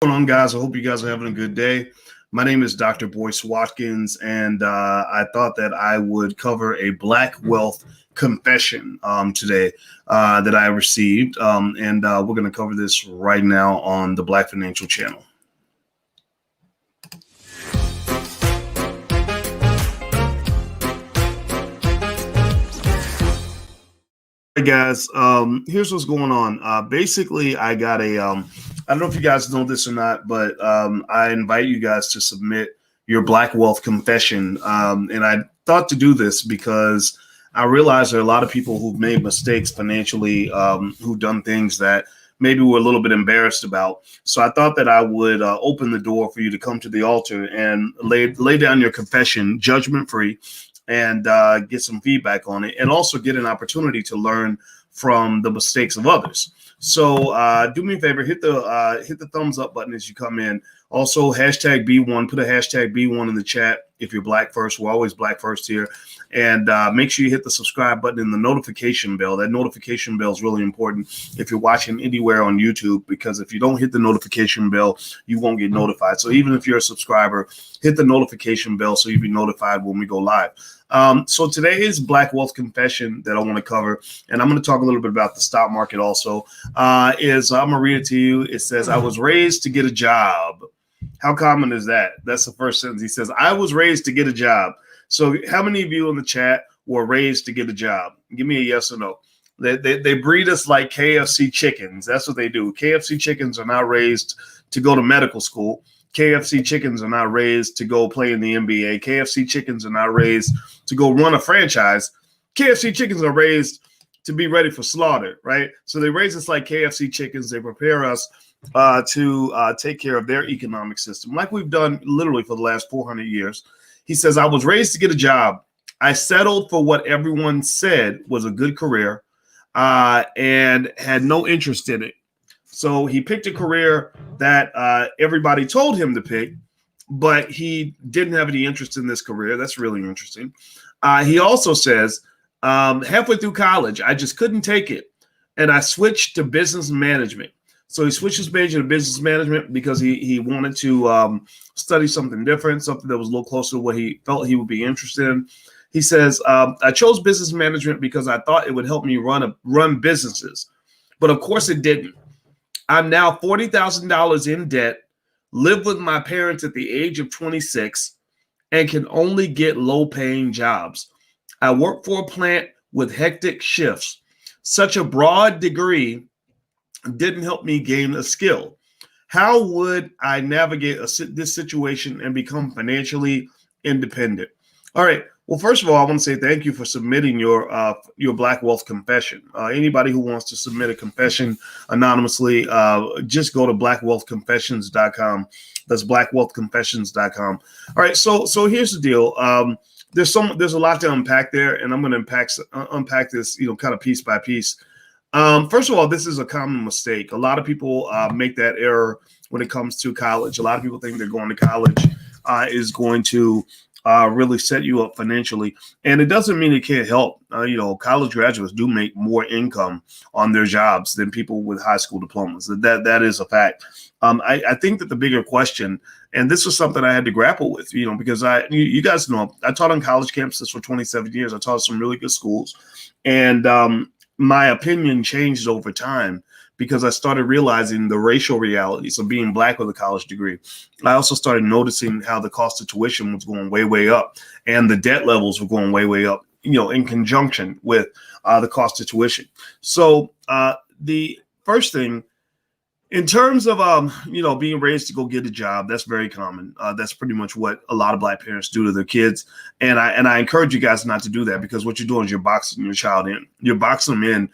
What's going on, guys? I hope you guys are having a good day. My name is Dr. Boyce Watkins, and I thought that I would cover a Black wealth confession today that I received, and we're going to cover this right now on the Black Financial Channel. Hey guys, here's what's going on. Basically, I got I don't know if you guys know this or not, but I invite you guys to submit your Black wealth confession. And I thought to do this because I realize there are a lot of people who've made mistakes financially, who've done things that maybe we're a little bit embarrassed about. So I thought that I would open the door for you to come to the altar and lay down your confession judgment free, and get some feedback on it, and also get an opportunity to learn from the mistakes of others. So do me a favor, hit the thumbs up button as you come in. Also, hashtag B1, put a hashtag B1 in the chat if you're Black first. We're always Black first here. And make sure you hit the subscribe button and the notification bell. That notification bell is really important if you're watching anywhere on YouTube, because if you don't hit the notification bell, you won't get notified. So even if you're a subscriber, hit the notification bell so you'll be notified when we go live. So today is Black wealth confession that I want to cover, and I'm going to talk a little bit about the stock market also. I'm going to read it to you. It says, I was raised to get a job. How common is that? That's the first sentence. He says, I was raised to get a job. So how many of you in the chat were raised to get a job? Give me a yes or no. They breed us like KFC chickens. That's what they do. KFC chickens are not raised to go to medical school. KFC chickens are not raised to go play in the NBA. KFC chickens are not raised to go run a franchise. KFC chickens are raised to be ready for slaughter, right? So they raise us like KFC chickens. They prepare us to take care of their economic system, like we've done literally for the last 400 years. He says, I was raised to get a job. I settled for what everyone said was a good career and had no interest in it. So he picked a career that everybody told him to pick, but he didn't have any interest in this career. That's really interesting. He also says, halfway through college, I just couldn't take it, and I switched to business management. So he switched his major to business management because he wanted to study something different, something that was a little closer to what he felt he would be interested in. He says, I chose business management because I thought it would help me run businesses, but of course it didn't. I'm now $40,000 in debt, live with my parents at the age of 26, and can only get low-paying jobs. I work for a plant with hectic shifts. Such a broad degree didn't help me gain a skill. How would I navigate this situation and become financially independent? All right. Well, first of all, I want to say thank you for submitting your Black wealth confession. Anybody who wants to submit a confession anonymously, just go to blackwealthconfessions.com. That's blackwealthconfessions.com. All right. So here's the deal. There's a lot to unpack there, and I'm going to unpack this, kind of piece by piece. First of all, this is a common mistake. A lot of people make that error when it comes to college. A lot of people think they're going to college is going to really set you up financially. And it doesn't mean it can't help. College graduates do make more income on their jobs than people with high school diplomas. That is a fact. I think that the bigger question, and this was something I had to grapple with, because you guys know, I taught on college campuses for 27 years. I taught at some really good schools. And my opinion changed over time because I started realizing the racial realities of being Black with a college degree. I also started noticing how the cost of tuition was going way, way up, and the debt levels were going way, way up, in conjunction with the cost of tuition. So the first thing, in terms of, being raised to go get a job, that's very common. That's pretty much what a lot of Black parents do to their kids. And I encourage you guys not to do that, because what you're doing is you're boxing your child in. You're boxing them in.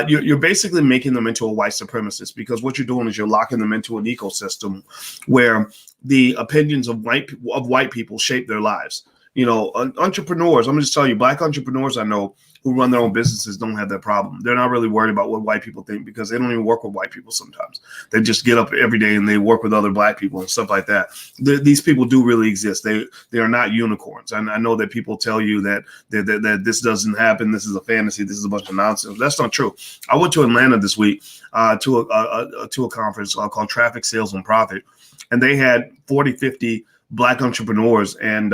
You're basically making them into a white supremacist, because what you're doing is you're locking them into an ecosystem where the opinions of white people shape their lives. Entrepreneurs, I'm going to just tell you, Black entrepreneurs I know who run their own businesses don't have that problem. They're not really worried about what white people think because they don't even work with white people sometimes. They just get up every day and they work with other black people and stuff like that. These people do really exist. They are not unicorns. And I know that people tell you that this doesn't happen. This is a fantasy. This is a bunch of nonsense. That's not true. I went to Atlanta this week to a conference called Traffic, Sales, and Profit. And they had 40, 50 black entrepreneurs, and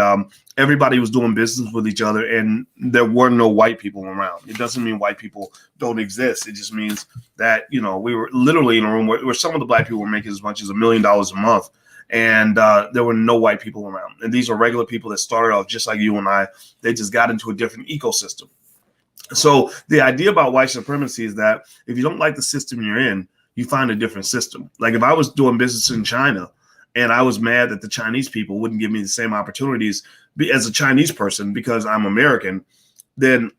everybody was doing business with each other, and there were no white people around. It doesn't mean white people don't exist. It just means that, we were literally in a room where some of the black people were making as much as $1 million a month, and there were no white people around. And these are regular people that started off just like you and I. They just got into a different ecosystem. So the idea about white supremacy is that if you don't like the system you're in, you find a different system. Like if I was doing business in China, and I was mad that the Chinese people wouldn't give me the same opportunities as a Chinese person because I'm American, then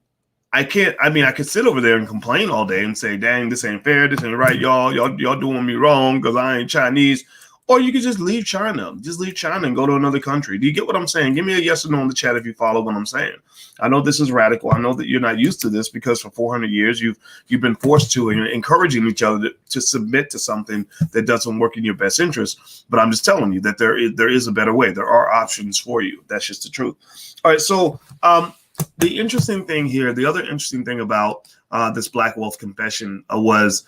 I could sit over there and complain all day and say, dang, this ain't fair. This ain't right. Y'all doing me wrong because I ain't Chinese. Or you could just leave China. Just leave China and go to another country. Do you get what I'm saying? Give me a yes or no in the chat if you follow what I'm saying. I know this is radical. I know that you're not used to this because for 400 years you've been forced to, and you're encouraging each other to submit to something that doesn't work in your best interest. But I'm just telling you that there is a better way. There are options for you. That's just the truth. All right. So the interesting thing here, the other interesting thing about this Black Wealth Confession was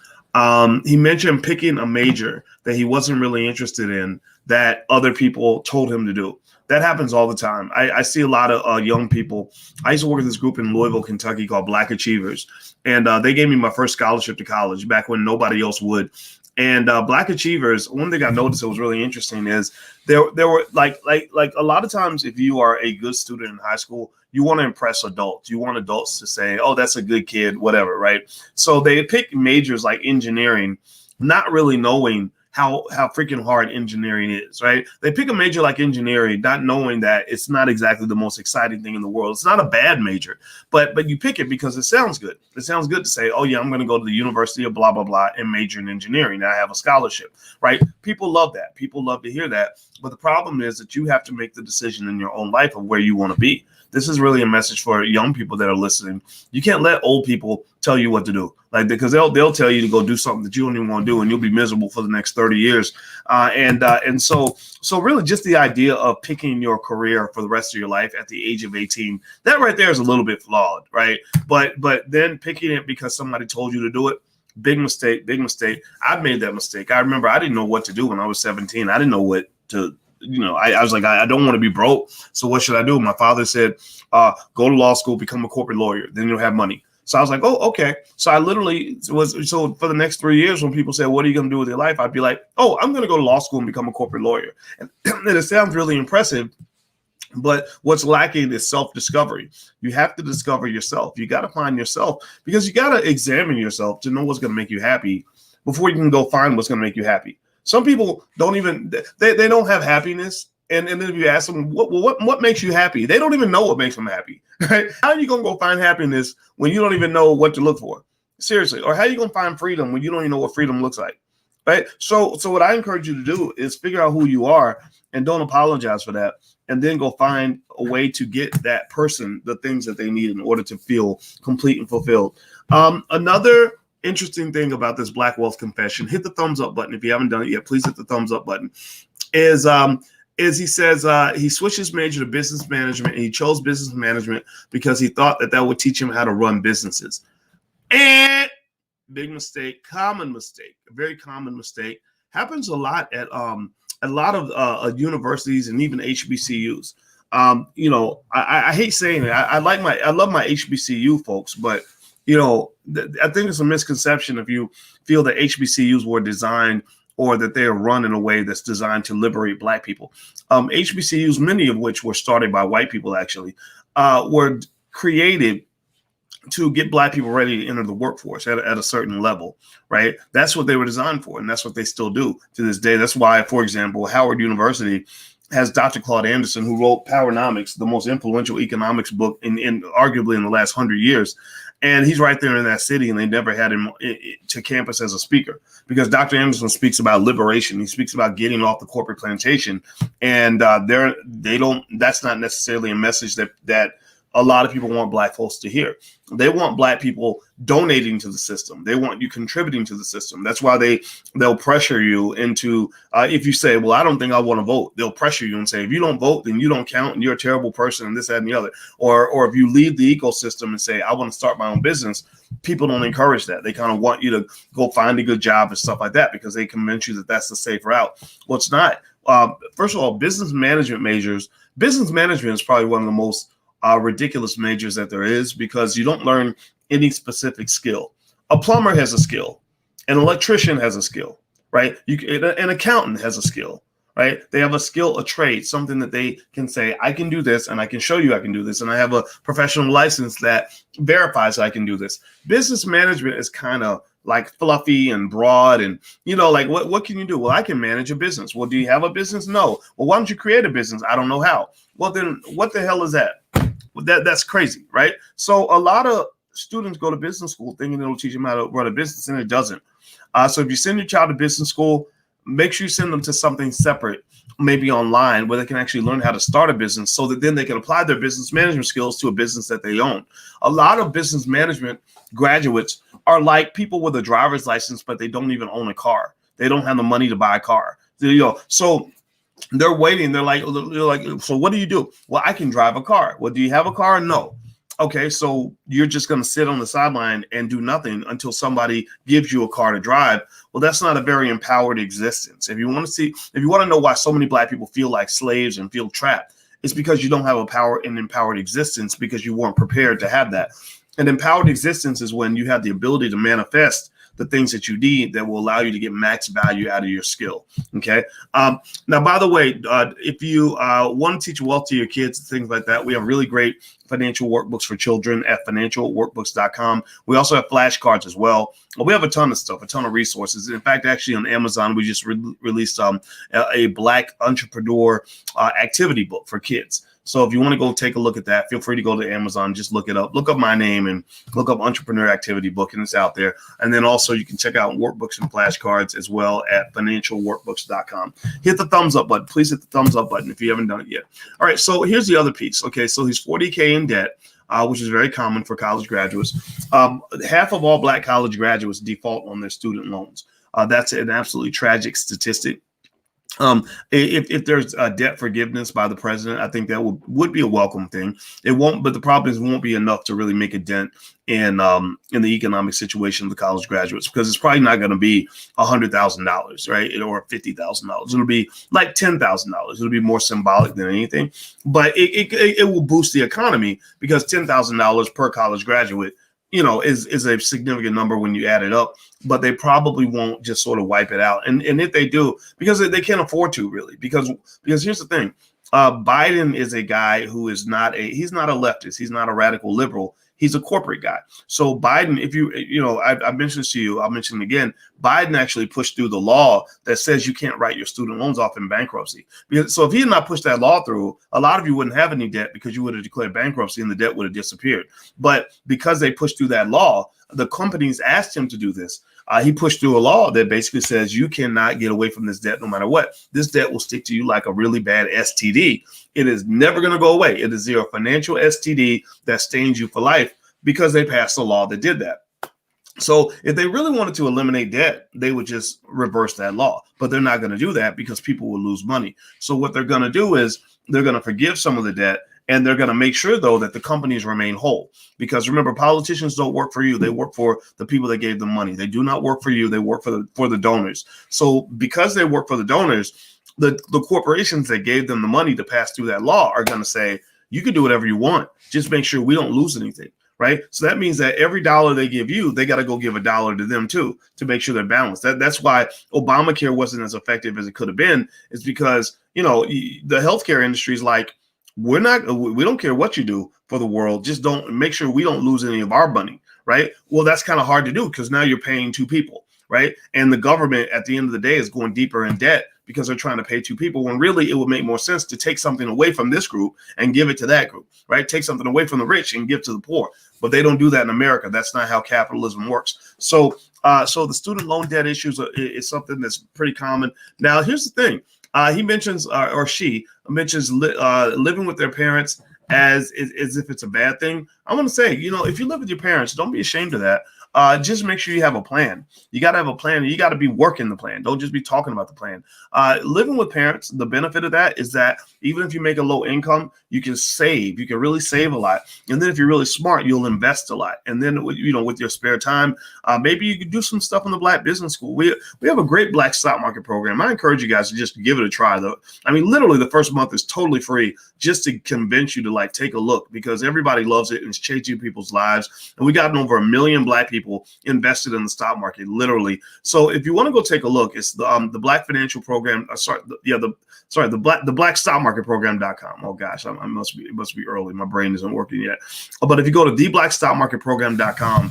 he mentioned picking a major that he wasn't really interested in that other people told him to do. That happens all the time. I see a lot of young people. I used to work with this group in Louisville, Kentucky called Black Achievers. And they gave me my first scholarship to college back when nobody else would. And Black Achievers, one thing I noticed that was really interesting is there were like a lot of times if you are a good student in high school, you want to impress adults. You want adults to say, oh, that's a good kid, whatever, right? So they pick majors like engineering, not really knowing how freaking hard engineering is, right? They pick a major like engineering, not knowing that it's not exactly the most exciting thing in the world. It's not a bad major, but you pick it because it sounds good. It sounds good to say, oh yeah, I'm going to go to the University of blah, blah, blah and major in engineering. I have a scholarship, right? People love that. People love to hear that. But the problem is that you have to make the decision in your own life of where you want to be. This is really a message for young people that are listening. You can't let old people tell you what to do, like because they'll tell you to go do something that you don't even want to do, and you'll be miserable for the next 30 years. And so really just the idea of picking your career for the rest of your life at the age of 18, that right there is a little bit flawed, right? But then picking it because somebody told you to do it, big mistake, big mistake. I've made that mistake. I remember I didn't know what to do when I was 17. I didn't know what to. I was like, I don't want to be broke. So what should I do? My father said, go to law school, become a corporate lawyer. Then you'll have money. So I was like, oh, okay. So I literally so for the next 3 years, when people say, what are you going to do with your life? I'd be like, oh, I'm going to go to law school and become a corporate lawyer. And it sounds really impressive. But what's lacking is self-discovery. You have to discover yourself. You got to find yourself because you got to examine yourself to know what's going to make you happy before you can go find what's going to make you happy. Some people don't even, they don't have happiness. And then if you ask them, what makes you happy? They don't even know what makes them happy. Right? How are you going to go find happiness when you don't even know what to look for? Seriously. Or how are you going to find freedom when you don't even know what freedom looks like? Right? So what I encourage you to do is figure out who you are and don't apologize for that. And then go find a way to get that person the things that they need in order to feel complete and fulfilled. Another interesting thing about this Black Wealth Confession, hit the thumbs up button if you haven't done it yet. Please hit the thumbs up button. Is he says he switched his major to business management, and he chose business management because he thought that would teach him how to run businesses. And big mistake, common mistake, a very common mistake. Happens a lot at a lot of universities and even HBCUs. I hate saying it. I love my HBCU folks, but I think it's a misconception if you feel that HBCUs were designed or that they are run in a way that's designed to liberate Black people. HBCUs, many of which were started by white people, actually, were created to get Black people ready to enter the workforce at a certain level, right? That's what they were designed for, and that's what they still do to this day. That's why, for example, Howard University has Dr. Claude Anderson, who wrote Powernomics, the most influential economics book in arguably in the last 100 years. And he's right there in that city, and they never had him to campus as a speaker because Dr. Anderson speaks about liberation. He speaks about getting off the corporate plantation, and that's not necessarily a message that a lot of people want black folks to hear. They want black people donating to the system. They want you contributing to the system. That's why they'll pressure you into, if you say, well, I don't think I want to vote, they'll pressure you and say, if you don't vote, then you don't count and you're a terrible person and this, that, and the other. Or if you leave the ecosystem and say, I want to start my own business, people don't encourage that. They kind of want you to go find a good job and stuff like that because they convince you that that's the safe route. Well, it's not. First of all, business management is probably one of the most ridiculous majors that there is because you don't learn any specific skill. A plumber has a skill. An electrician has a skill, right? An accountant has a skill, right? They have a skill, a trade, something that they can say, I can do this and I can show you I can do this. And I have a professional license that verifies I can do this. Business management is kind of like fluffy and broad and, like what can you do? Well, I can manage a business. Well, do you have a business? No. Well, why don't you create a business? I don't know how. Well, then what the hell is that? That's crazy, right? So a lot of students go to business school thinking it'll teach them how to run a business, and it doesn't. So if you send your child to business school, make sure you send them to something separate, maybe online, where they can actually learn how to start a business so that then they can apply their business management skills to a business that they own. A lot of business management graduates are like people with a driver's license, but they don't even own a car. They don't have the money to buy a car. So they're waiting. They're like, so what do you do? Well, I can drive a car. Well, do you have a car? No. Okay, so you're just going to sit on the sideline and do nothing until somebody gives you a car to drive. Well, that's not a very empowered existence. If you want to know why so many black people feel like slaves and feel trapped, it's because you don't have an empowered existence because you weren't prepared to have that. An empowered existence is when you have the ability to manifest the things that you need that will allow you to get max value out of your skill. Okay. Now, by the way, if you want to teach wealth to your kids, things like that, we have really great financial workbooks for children at financialworkbooks.com. We also have flashcards as well. We have a ton of stuff, a ton of resources. In fact, actually on Amazon, we just released a Black entrepreneur activity book for kids. So if you want to go take a look at that, feel free to go to Amazon, just look it up, look up my name and look up Entrepreneur Activity Book, and it's out there. And then also you can check out workbooks and flashcards as well at financialworkbooks.com. Hit the thumbs up button. Please hit the thumbs up button if you haven't done it yet. All right, so here's the other piece. Okay, so he's $40K in debt, which is very common for college graduates. Half of all Black college graduates default on their student loans. That's an absolutely tragic statistic. If there's debt forgiveness by the president, I think that would be a welcome thing. It won't, but the problem is it won't be enough to really make a dent in the economic situation of the college graduates, because it's probably not going to be $100,000, right, or $50,000. It'll be like $10,000. It'll be more symbolic than anything, but it will boost the economy because $10,000 per college graduate, is a significant number when you add it up, but they probably won't just sort of wipe it out. And if they do, because they can't afford to really, because here's the thing. Biden is a guy who is he's not a leftist. He's not a radical liberal. He's a corporate guy. So Biden, I mentioned this to you, I'll mention it again. Biden actually pushed through the law that says you can't write your student loans off in bankruptcy. So if he had not pushed that law through, a lot of you wouldn't have any debt because you would have declared bankruptcy and the debt would have disappeared. But because they pushed through that law, the companies asked him to do this. He pushed through a law that basically says you cannot get away from this debt no matter what. This debt will stick to you like a really bad STD. It is never going to go away. It is your financial STD that stains you for life because they passed a law that did that. So if they really wanted to eliminate debt, they would just reverse that law. But they're not going to do that because people will lose money. So what they're going to do is they're going to forgive some of the debt. And they're going to make sure, though, that the companies remain whole. Because remember, politicians don't work for you. They work for the people that gave them money. They do not work for you. They work for the donors. So because they work for the donors, the corporations that gave them the money to pass through that law are going to say, you can do whatever you want. Just make sure we don't lose anything. Right. So that means that every dollar they give you, they got to go give a dollar to them, too, to make sure they're balanced. That's why Obamacare wasn't as effective as it could have been, is because, the healthcare industry is like, we don't care what you do for the world. Just don't make sure we don't lose any of our money. Right. Well, that's kind of hard to do because now you're paying two people. Right. And the government at the end of the day is going deeper in debt because they're trying to pay two people, when really it would make more sense to take something away from this group and give it to that group. Right. Take something away from the rich and give to the poor. But they don't do that in America. That's not how capitalism works. So the student loan debt issues is something that's pretty common. Now, here's the thing. He mentions, or she mentions living with their parents as if it's a bad thing. I want to say, if you live with your parents, don't be ashamed of that. Just make sure you have a plan. You got to have a plan. And you got to be working the plan. Don't just be talking about the plan. Living with parents, the benefit of that is that even if you make a low income, you can save. You can really save a lot. And then if you're really smart, you'll invest a lot. And then, with your spare time, maybe you could do some stuff in the Black Business School. We have a great Black stock market program. I encourage you guys to just give it a try, though. I mean, literally the first month is totally free just to convince you to take a look, because everybody loves it and it's changing people's lives. And we got over 1 million Black people invested in the stock market, literally. So if you want to go take a look, it's the Black Financial Program. The Black Stock Market Program.com. Oh gosh, it must be early. My brain isn't working yet. But if you go to theblackstockmarketprogram.com,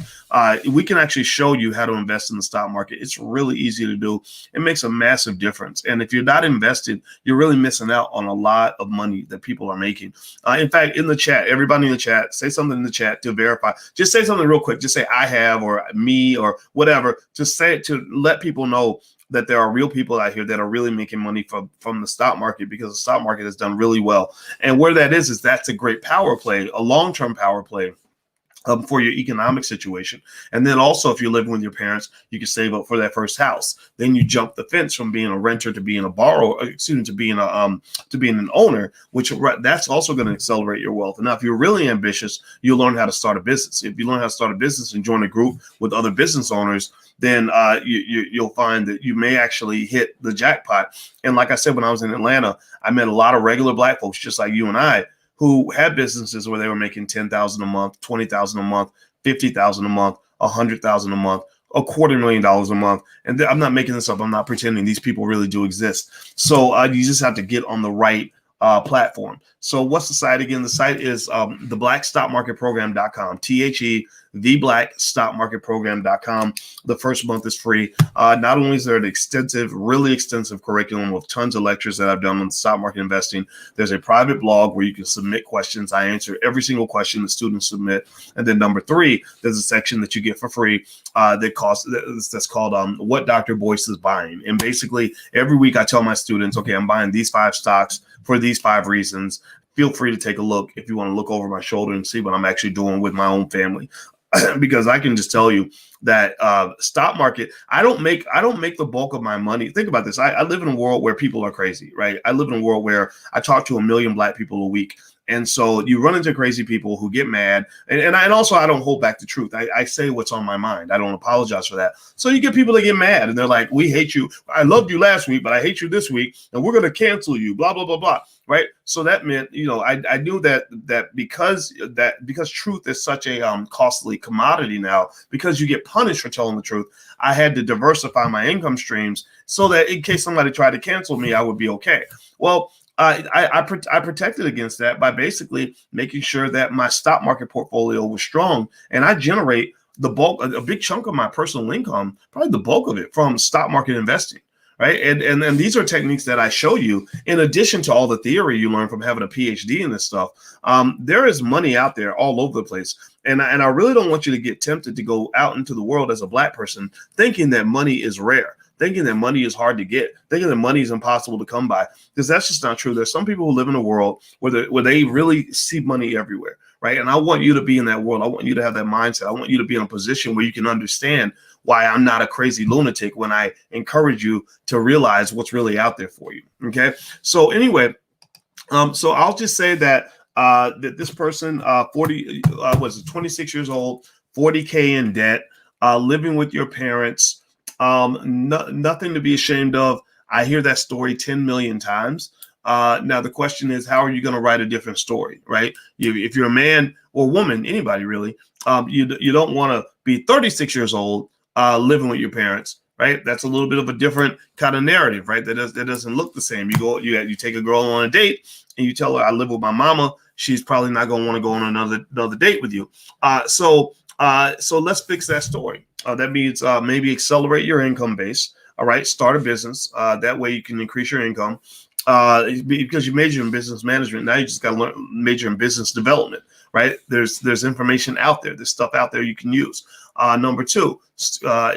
we can actually show you how to invest in the stock market. It's really easy to do. It makes a massive difference. And if you're not invested, you're really missing out on a lot of money that people are making. In fact, in the chat, everybody in the chat, say something in the chat to verify. Just say something real quick. Just say I have, or me, or whatever. Just say it to let people know that there are real people out here that are really making money from the stock market, because the stock market has done really well. And where that is that's a great power play, a long-term power play for your economic situation. And then also, if you're living with your parents, you can save up for that first house. Then you jump the fence from being a renter to being a borrower, to being an owner, which that's also going to accelerate your wealth. And now, if you're really ambitious, you'll learn how to start a business. If you learn how to start a business and join a group with other business owners, then you'll find that you may actually hit the jackpot. And like I said, when I was in Atlanta, I met a lot of regular Black folks, just like you and I, who had businesses where they were making $10,000 a month, $20,000 a month, $50,000 a month, $100,000 a month, $250,000 a month. And I'm not making this up. I'm not pretending. These people really do exist. So you just have to get on the right platform. So what's the site again? The site is theblackstockmarketprogram.com. theblackstockmarketprogram.com. The first month is free. Not only is there an really extensive curriculum with tons of lectures that I've done on stock market investing, there's a private blog where you can submit questions. I answer every single question the students submit. And then number 3, there's a section that you get for free that's called What Dr. Boyce is Buying. And basically every week I tell my students, okay, I'm buying these 5 stocks for these 5 reasons. Feel free to take a look if you want to look over my shoulder and see what I'm actually doing with my own family. Because I can just tell you that stock market, I don't make the bulk of my money. Think about this. I live in a world where people are crazy, right? I live in a world where I talk to 1 million Black people a week. And so you run into crazy people who get mad. And also, I don't hold back the truth. I say what's on my mind. I don't apologize for that. So you get people that get mad and they're like, we hate you. I loved you last week, but I hate you this week. And we're going to cancel you, blah, blah, blah, blah. Right. So that meant, I knew that because truth is such a costly commodity now, because you get punished for telling the truth, I had to diversify my income streams so that in case somebody tried to cancel me, I would be okay. Well, I protected against that by basically making sure that my stock market portfolio was strong, and I generate the bulk, a big chunk of my personal income, probably the bulk of it, from stock market investing. Right. And these are techniques that I show you in addition to all the theory you learn from having a PhD in this stuff. There is money out there all over the place. And I really don't want you to get tempted to go out into the world as a Black person thinking that money is rare, thinking that money is hard to get, thinking that money is impossible to come by, because that's just not true. There's some people who live in a world where they really see money everywhere. Right. And I want you to be in that world. I want you to have that mindset. I want you to be in a position where you can understand why I'm not a crazy lunatic when I encourage you to realize what's really out there for you. Okay. So anyway, so I'll just say that that this person, 26 years old, 40K in debt, living with your parents, nothing to be ashamed of. I hear that story 10 million times. Now, the question is, how are you going to write a different story, right? If you're a man or woman, anybody really, you don't want to be 36 years old, living with your parents, right? That's a little bit of a different kind of narrative, right? That doesn't look the same. You take a girl on a date and you tell her, I live with my mama. She's probably not going to want to go on another date with you. So let's fix that story. That means maybe accelerate your income base. All right. Start a business. That way you can increase your income. Because you major in business management, now you just got to major in business development, right? There's information out there. There's stuff out there you can use. Number 2,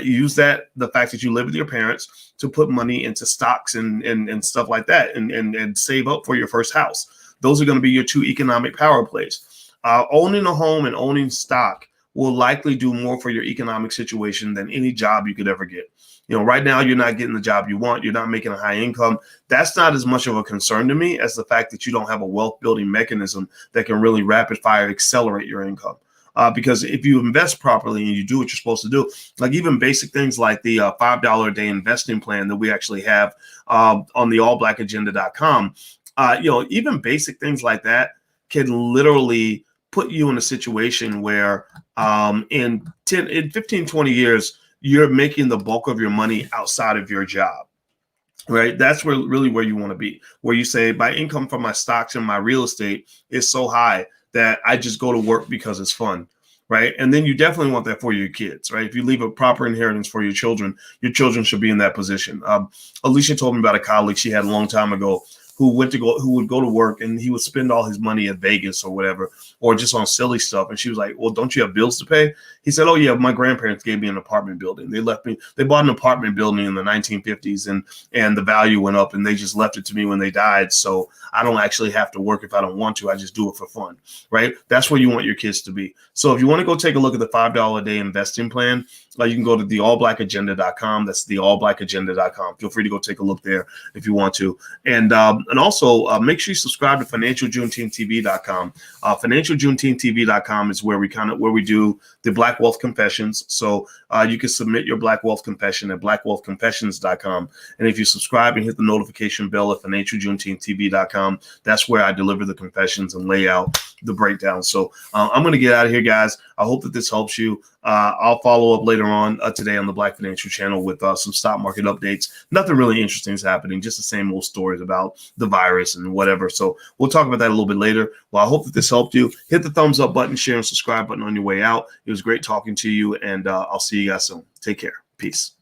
use the fact that you live with your parents to put money into stocks and stuff like that, and save up for your first house. Those are going to be your two economic power plays. Owning a home and owning stock will likely do more for your economic situation than any job you could ever get. Right now you're not getting the job you want. You're not making a high income. That's not as much of a concern to me as the fact that you don't have a wealth building mechanism that can really rapid fire accelerate your income. Because if you invest properly and you do what you're supposed to do, like even basic things like the $5 a day investing plan that we actually have on the allblackagenda.com, even basic things like that can literally put you in a situation where in 15, 20 years, you're making the bulk of your money outside of your job. Right. That's where you want to be, where you say my income from my stocks and my real estate is so high that I just go to work because it's fun. Right. And then you definitely want that for your kids. Right. If you leave a proper inheritance for your children should be in that position. Alicia told me about a colleague she had a long time ago who would go to work and he would spend all his money at Vegas or whatever, or just on silly stuff. And she was like, well, don't you have bills to pay? He said, oh yeah, my grandparents gave me an apartment building. They bought an apartment building in the 1950s and the value went up and they just left it to me when they died. So I don't actually have to work if I don't want to. I just do it for fun, right? That's where you want your kids to be. So if you want to go take a look at the $5 a day investing plan, you can go to theallblackagenda.com. That's theallblackagenda.com. Feel free to go take a look there if you want to. And also make sure you subscribe to financialjuneteenth.tv.com. Financialjuneteenth.tv.com is where we do the Black Wealth Confessions. So you can submit your Black Wealth Confession at blackwealthconfessions.com. And if you subscribe and hit the notification bell at financialjuneteenth.tv.com, that's where I deliver the confessions and lay out the breakdown. So I'm going to get out of here, guys. I hope that this helps you. I'll follow up later on today on the Black Financial Channel with some stock market updates. Nothing really interesting is happening, just the same old stories about the virus and whatever. So we'll talk about that a little bit later. Well, I hope that this helped you. Hit the thumbs up button, share, and subscribe button on your way out. It was great talking to you, and I'll see you guys soon. Take care. Peace.